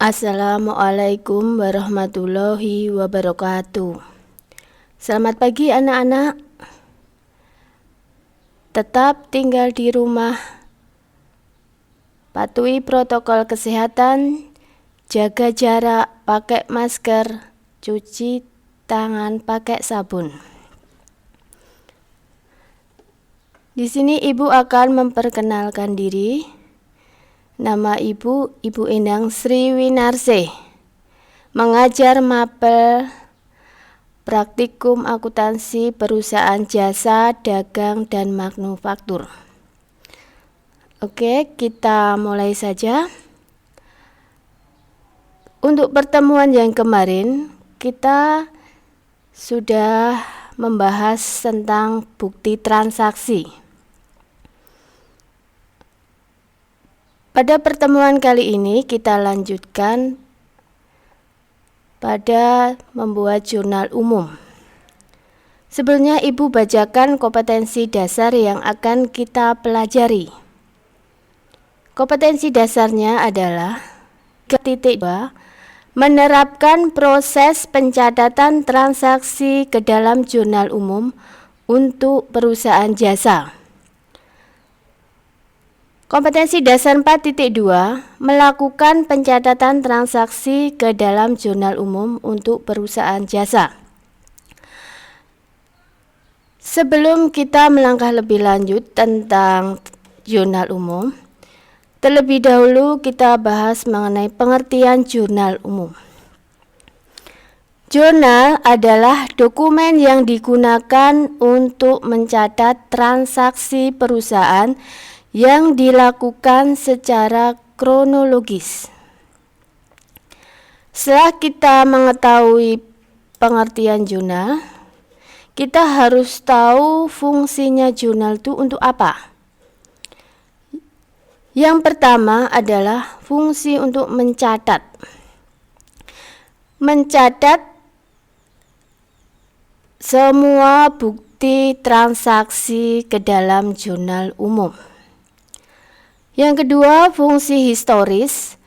Assalamualaikum warahmatullahi wabarakatuh. Selamat pagi anak-anak. Tetap tinggal di rumah, patuhi protokol kesehatan, jaga jarak, pakai masker, cuci tangan pakai sabun. Di sini Ibu akan memperkenalkan diri. Nama Ibu Endang Sri Winarsih, mengajar mapel praktikum akuntansi perusahaan jasa, dagang, dan manufaktur. Oke, kita mulai saja. Untuk pertemuan yang kemarin, kita sudah membahas tentang bukti transaksi. Pada pertemuan kali ini kita lanjutkan pada membuat jurnal umum. Sebelumnya Ibu bacakan kompetensi dasar yang akan kita pelajari. Kompetensi dasarnya adalah 3.2, menerapkan proses pencatatan transaksi ke dalam jurnal umum untuk perusahaan jasa. Kompetensi dasar 4.2, melakukan pencatatan transaksi ke dalam jurnal umum untuk perusahaan jasa. Sebelum kita melangkah lebih lanjut tentang jurnal umum, terlebih dahulu kita bahas mengenai pengertian jurnal umum. Jurnal adalah dokumen yang digunakan untuk mencatat transaksi perusahaan yang dilakukan secara kronologis. Setelah kita mengetahui pengertian jurnal, kita harus tahu fungsinya jurnal itu untuk apa. Yang pertama adalah fungsi untuk mencatat. Mencatat semua bukti transaksi ke dalam jurnal umum. Yang kedua, fungsi historis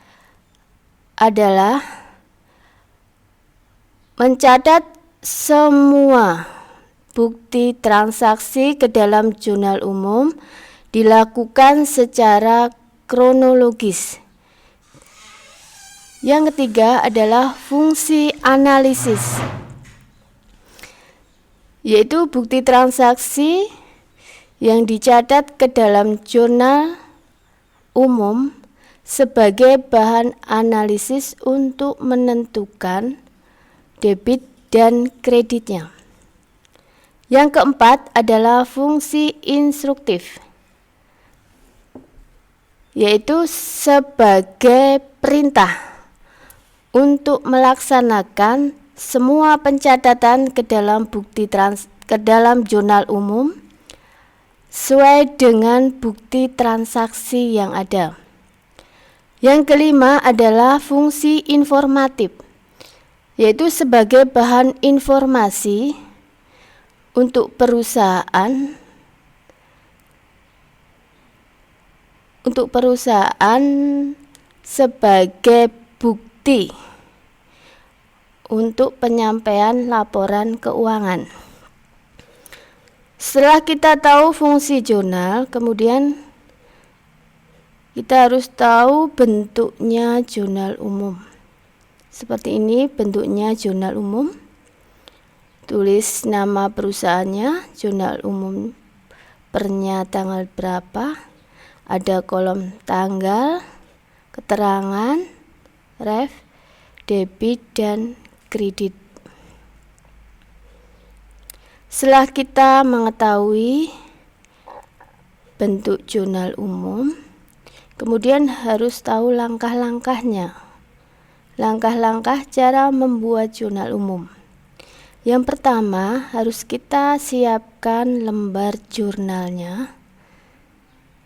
adalah mencatat semua bukti transaksi ke dalam jurnal umum dilakukan secara kronologis. Yang ketiga adalah fungsi analisis, yaitu bukti transaksi yang dicatat ke dalam jurnal umum sebagai bahan analisis untuk menentukan debit dan kreditnya. Yang keempat adalah fungsi instruktif, yaitu sebagai perintah untuk melaksanakan semua pencatatan ke dalam ke dalam jurnal umum sesuai dengan bukti transaksi yang ada. Yang kelima adalah fungsi informatif, yaitu sebagai bahan informasi untuk perusahaan sebagai bukti untuk penyampaian laporan keuangan. Setelah kita tahu fungsi jurnal, kemudian kita harus tahu bentuknya jurnal umum. Seperti ini bentuknya jurnal umum. Tulis nama perusahaannya, jurnal umum pernya tanggal berapa, ada kolom tanggal, keterangan, ref, debit, dan kredit. Setelah kita mengetahui bentuk jurnal umum, kemudian harus tahu langkah-langkahnya. Langkah-langkah cara membuat jurnal umum. Yang pertama, harus kita siapkan lembar jurnalnya,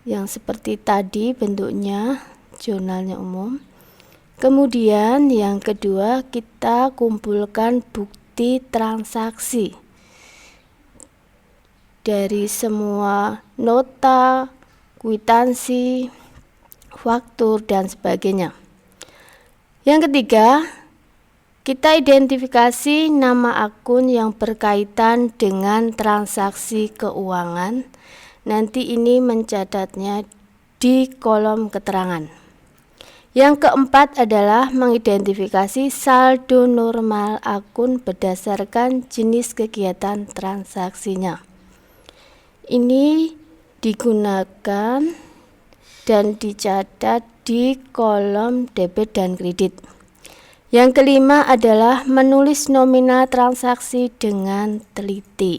yang seperti tadi bentuknya jurnalnya umum. Kemudian yang kedua, kita kumpulkan bukti transaksi dari semua nota, kwitansi, faktur, dan sebagainya. Yang ketiga, kita identifikasi nama akun yang berkaitan dengan transaksi keuangan. Nanti ini mencatatnya di kolom keterangan. Yang keempat adalah mengidentifikasi saldo normal akun berdasarkan jenis kegiatan transaksinya. Ini digunakan dan dicatat di kolom debit dan kredit. Yang kelima adalah menulis nominal transaksi dengan teliti.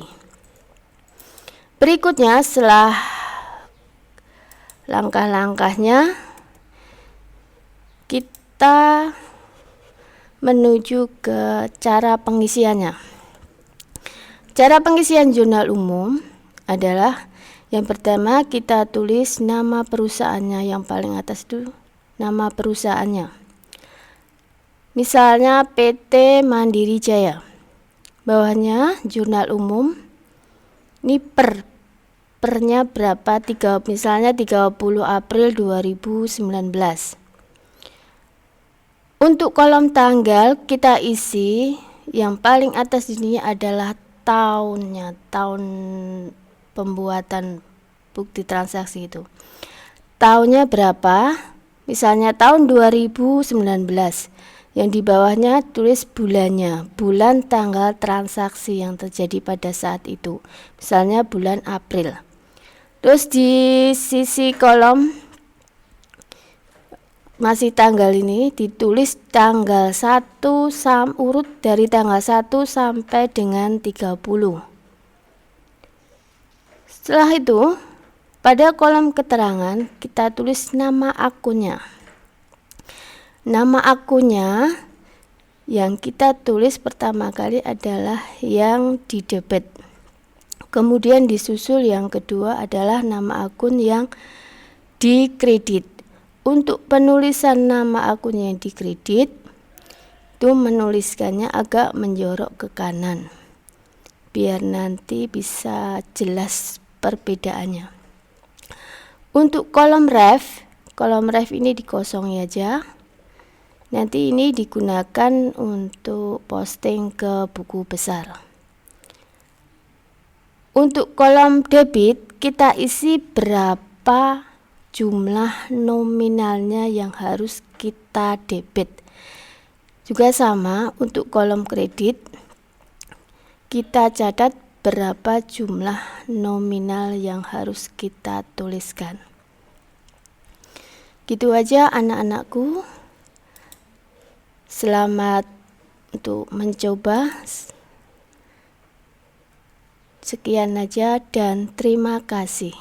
Berikutnya, setelah langkah-langkahnya, kita menuju ke cara pengisiannya. Cara pengisian jurnal umum adalah yang pertama, kita tulis nama perusahaannya. Yang paling atas itu nama perusahaannya. Misalnya PT Mandiri Jaya. Bawahnya jurnal umum. Ini pernya berapa? Misalnya 30 April 2019. Untuk kolom tanggal kita isi yang paling atas ini adalah tahunnya, tahun pembuatan bukti transaksi itu. Tahunnya berapa? Misalnya tahun 2019. Yang di bawahnya tulis bulannya, bulan tanggal transaksi yang terjadi pada saat itu. Misalnya bulan April. Terus di sisi kolom masih tanggal ini ditulis tanggal 1 urut dari tanggal 1 sampai dengan 30. Setelah itu, pada kolom keterangan kita tulis nama akunnya. Nama akunnya yang kita tulis pertama kali adalah yang di debit. Kemudian disusul yang kedua adalah nama akun yang di kredit. Untuk penulisan nama akun yang di kredit, itu menuliskannya agak menjorok ke kanan, biar nanti bisa jelas perbedaannya. Untuk kolom ref ini dikosongi aja. Nanti ini digunakan untuk posting ke buku besar. Untuk kolom debit, kita isi berapa jumlah nominalnya yang harus kita debit. Juga sama untuk kolom kredit, kita catat berapa jumlah nominal yang harus kita tuliskan. Gitu aja anak-anakku. Selamat untuk mencoba. Sekian aja dan terima kasih.